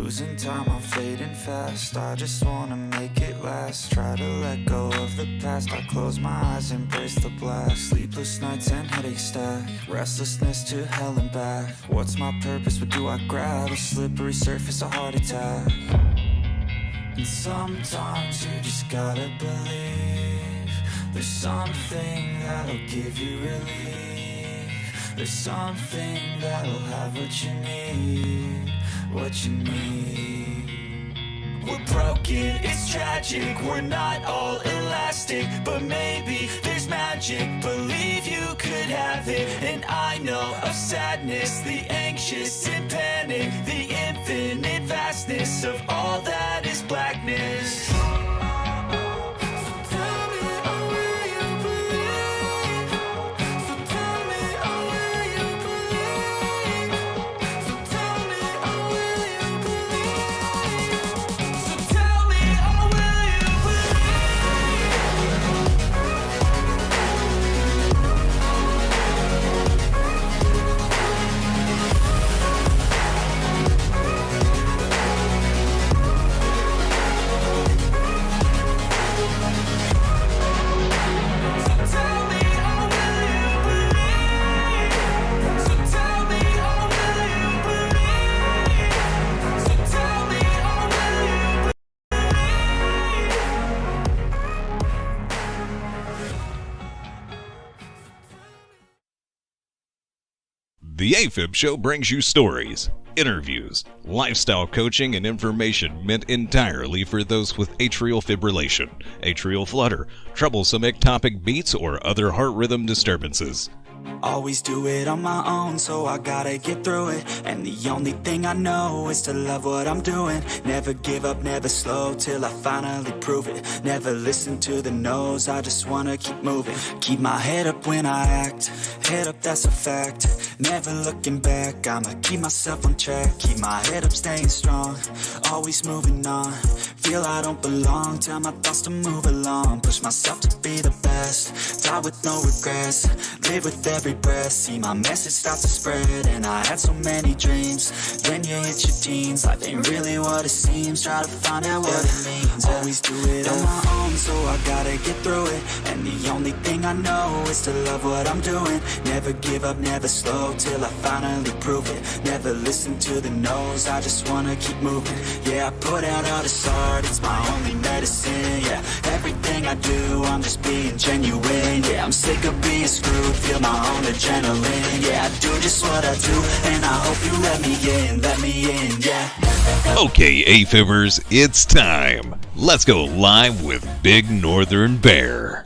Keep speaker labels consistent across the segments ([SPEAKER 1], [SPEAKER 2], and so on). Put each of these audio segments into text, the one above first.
[SPEAKER 1] Losing time, I'm fading fast. I just wanna make it last. Try to let go of the past. I close my eyes, embrace the blast. Sleepless nights and headaches stack. Restlessness to hell and back. What's my purpose? What do I grab? A slippery surface, a heart attack. And sometimes you just gotta believe there's something that'll give you relief. There's something that'll have what you need. What you need. We're broken, it's tragic. We're not all elastic, but maybe there's magic. Believe you could have it. And I know of sadness, the anxious and panic, the infinite vastness of all that is blackness.
[SPEAKER 2] The AFib Show brings you stories, interviews, lifestyle coaching, and information meant entirely for those with atrial fibrillation, atrial flutter, troublesome ectopic beats, or other heart rhythm disturbances.
[SPEAKER 1] Always do it on my own, so I gotta get through it. And the only thing I know is to love what I'm doing. Never give up, never slow, till I finally prove it. Never listen to the no's, I just wanna keep moving. Keep my head up when I act, head up, that's a fact. Never looking back, I'ma keep myself on track. Keep my head up, staying strong, always moving on. Feel I don't belong, tell my thoughts to move along. Push myself to be the best, die with no regrets. Live with every breath, see my message start to spread. And I had so many dreams, then you hit your teens. Life ain't really what it seems, try to find out what it means. Always do it on my own, so I gotta get through it. And the only thing I know is to love what I'm doing. Never give up, never slow, till I finally prove it. Never listen to the no's, I just wanna keep moving. Yeah, I put out all this art, it's my only medicine. Yeah, everything I do, I'm just being genuine. Yeah, I'm sick of being screwed, feel my own adrenaline. Yeah, I do just what I do, and I hope you let me in, yeah.
[SPEAKER 2] Okay, AFibers, it's time. Let's go live with Big Northern Bear.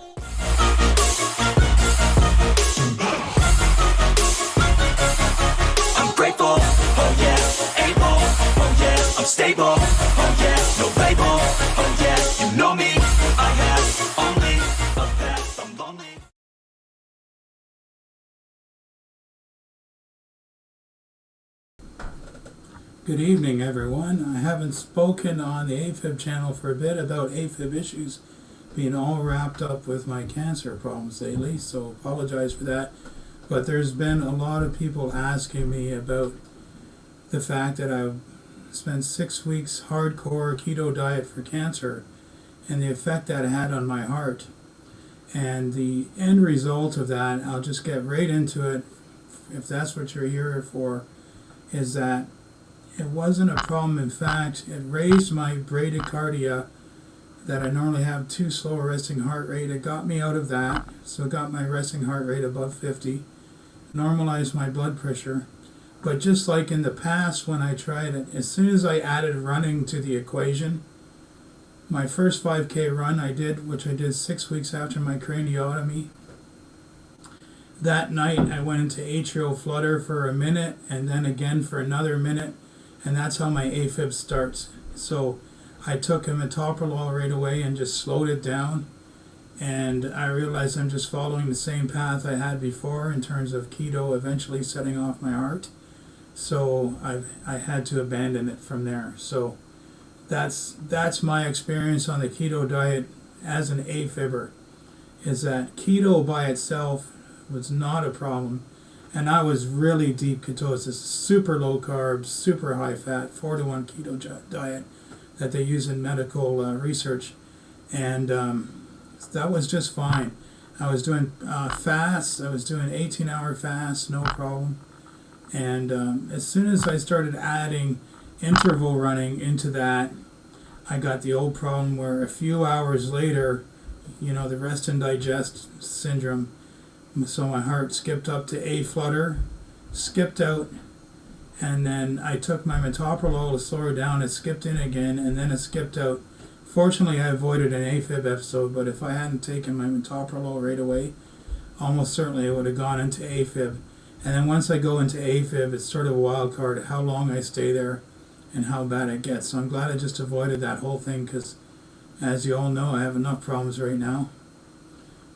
[SPEAKER 1] I'm grateful, oh yeah, able, oh yeah, I'm stable, oh yeah, no label, oh yeah, you know me, I have only a path, I'm lonely.
[SPEAKER 3] Good evening, everyone. I haven't spoken on the AFib channel for a bit about AFib issues, being all wrapped up with my cancer problems lately, so apologize for that. But there's been a lot of people asking me about the fact that I've spent 6 weeks hardcore keto diet for cancer and the effect that it had on my heart. And the end result of that, I'll just get right into it, if that's what you're here for, is that it wasn't a problem. In fact, it raised my bradycardia, that I normally have too slow a resting heart rate. It got me out of that, so it got my resting heart rate above 50, normalized my blood pressure. But just like in the past when I tried it, as soon as I added running to the equation, my first 5K run I did, which I did 6 weeks after my craniotomy, that night I went into atrial flutter for a minute and then again for another minute, and that's how my AFib starts. So I took a metoprolol right away and just slowed it down, and I realized I'm just following the same path I had before in terms of keto eventually setting off my heart. So I had to abandon it from there. So that's my experience on the keto diet as an AFibber, is that keto by itself was not a problem. And I was really deep ketosis, super low carbs, super high fat, 4-to-1 keto diet that they use in medical research. And that was just fine. I was doing fasts. I was doing 18-hour fasts, no problem. And as soon as I started adding interval running into that, I got the old problem where a few hours later, the rest and digest syndrome. So my heart skipped up to A flutter, skipped out, and then I took my metoprolol to slow her down. It skipped in again, and then it skipped out. Fortunately, I avoided an AFib episode, but if I hadn't taken my metoprolol right away, almost certainly I would have gone into AFib. And then once I go into AFib, it's sort of a wild card how long I stay there and how bad it gets. So I'm glad I just avoided that whole thing because, as you all know, I have enough problems right now.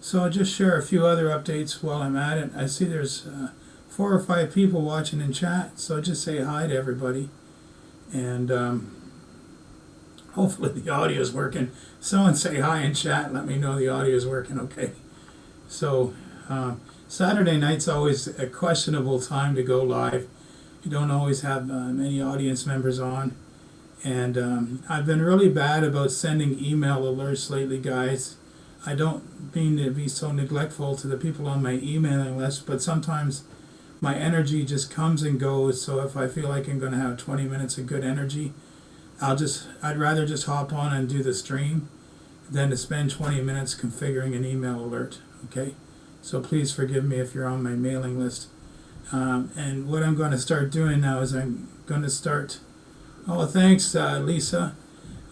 [SPEAKER 3] So I'll just share a few other updates while I'm at it. I see there's 4 or 5 people watching in chat, so just say hi to everybody. And hopefully the audio is working. Someone say hi in chat, let me know the audio is working okay. So Saturday night's always a questionable time to go live. You don't always have many audience members on. And I've been really bad about sending email alerts lately, guys. I don't mean to be so neglectful to the people on my emailing list, but sometimes my energy just comes and goes. So if I feel like I'm going to have 20 minutes of good energy, I'd rather just hop on and do the stream than to spend 20 minutes configuring an email alert. Okay, so please forgive me if you're on my mailing list. And what I'm going to start doing now is I'm going to start. Oh, thanks, Lisa.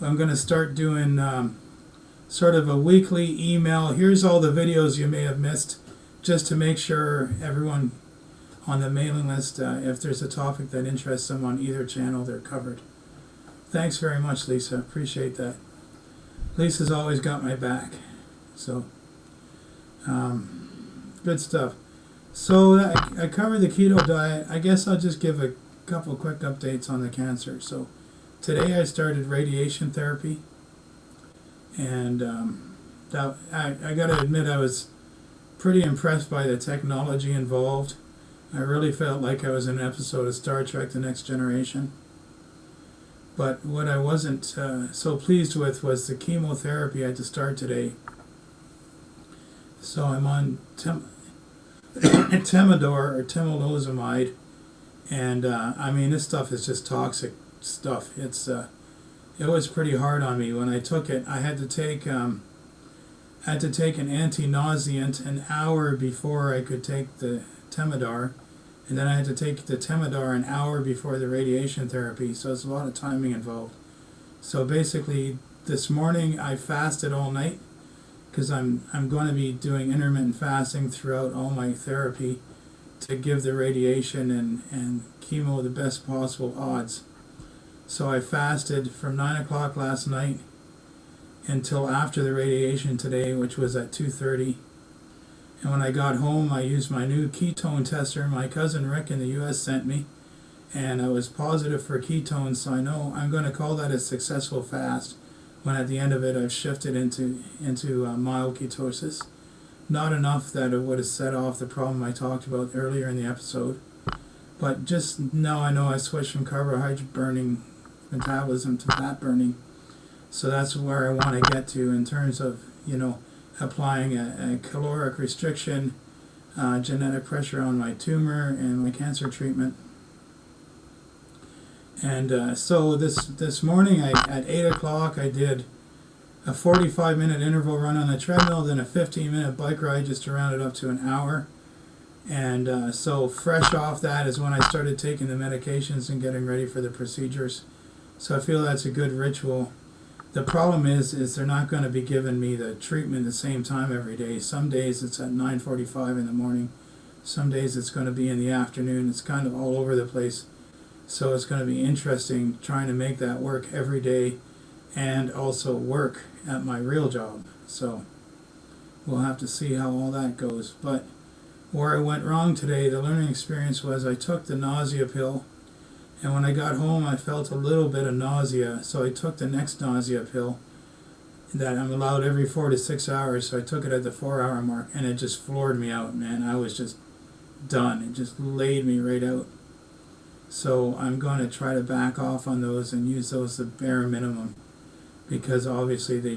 [SPEAKER 3] I'm going to start doing sort of a weekly email. Here's all the videos you may have missed, just to make sure everyone on the mailing list, if there's a topic that interests them on either channel, they're covered. Thanks very much, Lisa. Appreciate that. Lisa's always got my back. So, good stuff. So I covered the keto diet. I guess I'll just give a couple quick updates on the cancer. So today I started radiation therapy. And I got to admit I was pretty impressed by the technology involved. I really felt like I was in an episode of Star Trek: The Next Generation. But what I wasn't so pleased with was the chemotherapy I had to start today. So I'm on Temodor or temolizumab, and I mean this stuff is just toxic stuff. It was pretty hard on me when I took it. I had to take an anti-nauseant an hour before I could take the Temodar, and then I had to take the Temodar an hour before the radiation therapy. So it's a lot of timing involved. So basically, this morning I fasted all night because I'm going to be doing intermittent fasting throughout all my therapy to give the radiation and chemo the best possible odds. So I fasted from 9 o'clock last night until after the radiation today, which was at 2:30. And when I got home, I used my new ketone tester my cousin Rick in the U.S. sent me, and I was positive for ketones, so I know I'm going to call that a successful fast when at the end of it I've shifted into mild ketosis. Not enough that it would have set off the problem I talked about earlier in the episode, but just now I know I switched from carbohydrate burning metabolism to fat burning. So that's where I want to get to in terms of, applying a caloric restriction, genetic pressure on my tumor and my cancer treatment. And so this morning at 8 o'clock I did a 45-minute interval run on the treadmill, then a 15-minute bike ride just to round it up to an hour. And so fresh off that is when I started taking the medications and getting ready for the procedures. So I feel that's a good ritual. The problem is they're not going to be giving me the treatment the same time every day. Some days it's at 9:45 in the morning. Some days it's going to be in the afternoon. It's kind of all over the place. So it's going to be interesting trying to make that work every day and also work at my real job. So we'll have to see how all that goes. But where I went wrong today, the learning experience was I took the nausea pill, and when I got home I felt a little bit of nausea, so I took the next nausea pill that I'm allowed every 4 to 6 hours, so I took it at the 4-hour mark, and it just floored me out, man. I was just done. It just laid me right out. So I'm going to try to back off on those and use those the bare minimum, because obviously they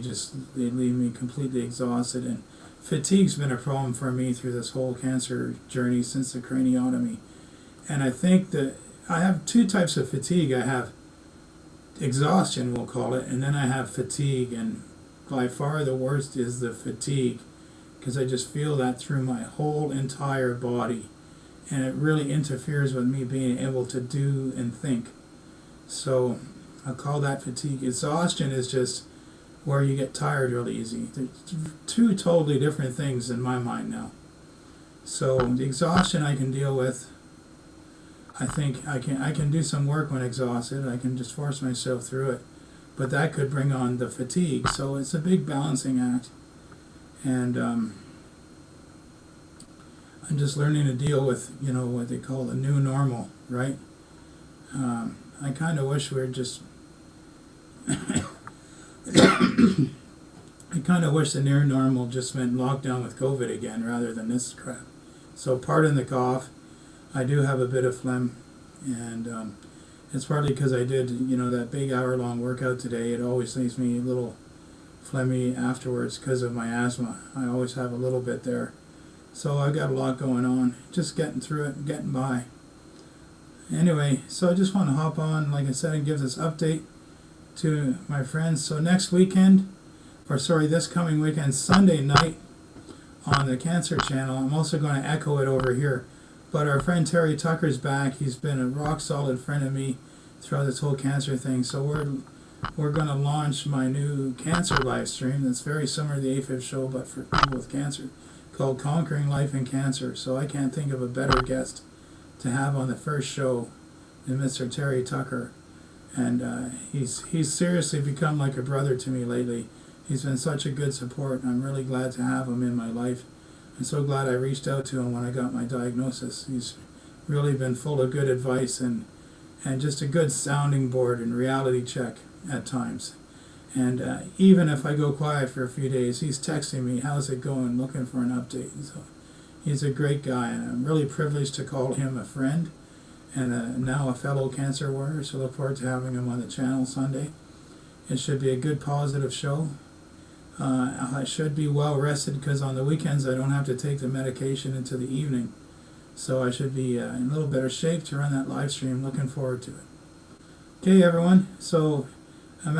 [SPEAKER 3] leave me completely exhausted, and fatigue's been a problem for me through this whole cancer journey since the craniotomy. And I think that I have two types of fatigue. I have exhaustion, we'll call it, and then I have fatigue, and by far the worst is the fatigue, because I just feel that through my whole entire body, and it really interferes with me being able to do and think. So I'll call that fatigue. Exhaustion is just where you get tired really easy. They're two totally different things in my mind now. So the exhaustion I can deal with. I think I can do some work when exhausted. I can just force myself through it. But that could bring on the fatigue. So it's a big balancing act. And I'm just learning to deal with, what they call the new normal, right? I kind of wish we were just... I kind of wish the new normal just meant lockdown with COVID again rather than this crap. So pardon the cough. I do have a bit of phlegm, and it's partly because I did, that big hour-long workout today. It always leaves me a little phlegmy afterwards because of my asthma. I always have a little bit there. So I've got a lot going on, just getting through it, getting by. Anyway, so I just want to hop on, like I said, and give this update to my friends. So this coming weekend, Sunday night on the Cancer Channel, I'm also going to echo it over here. But our friend Terry Tucker's back. He's been a rock solid friend of me throughout this whole cancer thing. So we're going to launch my new cancer live stream that's very similar to the AFib show, but for people with cancer, called Conquering Life and Cancer. So I can't think of a better guest to have on the first show than Mr. Terry Tucker. And he's seriously become like a brother to me lately. He's been such a good support, and I'm really glad to have him in my life. I'm so glad I reached out to him when I got my diagnosis. He's really been full of good advice and just a good sounding board and reality check at times. And even if I go quiet for a few days, he's texting me, how's it going, looking for an update. And so he's a great guy, and I'm really privileged to call him a friend and now a fellow cancer warrior. So look forward to having him on the channel Sunday. It should be a good, positive show. I should be well rested because on the weekends I don't have to take the medication into the evening. So I should be in a little better shape to run that live stream. Looking forward to it. Okay, everyone. So I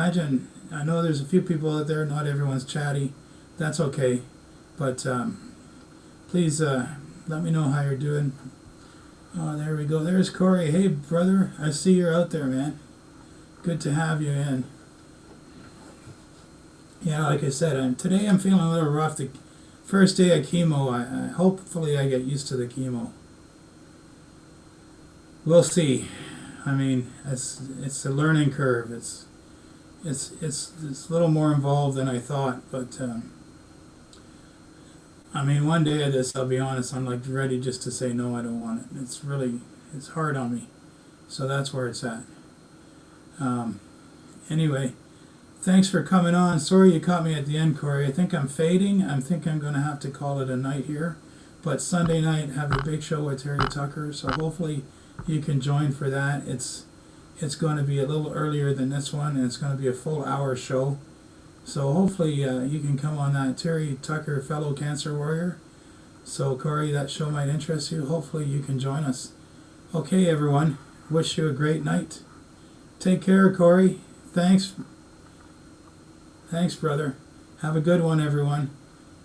[SPEAKER 3] know there's a few people out there, not everyone's chatty. That's okay. But please let me know how you're doing. Oh, there we go. There's Corey. Hey, brother. I see you're out there, man. Good to have you in. Yeah, like I said, today I'm feeling a little rough. The first day of chemo, hopefully I get used to the chemo. We'll see. I mean, it's a learning curve. It's a little more involved than I thought, but one day of this, I'll be honest, I'm like ready just to say no, I don't want it. It's hard on me. So that's where it's at. Anyway, thanks for coming on. Sorry you caught me at the end, Corey. I think I'm fading. I think I'm going to have to call it a night here. But Sunday night, have a big show with Terry Tucker. So hopefully you can join for that. It's going to be a little earlier than this one, and it's going to be a full hour show. So hopefully you can come on that. Terry Tucker, fellow cancer warrior. So Corey, that show might interest you. Hopefully you can join us. Okay, everyone. Wish you a great night. Take care, Corey. Thanks, brother. Have a good one, everyone.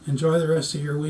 [SPEAKER 3] Enjoy the rest of your weekend.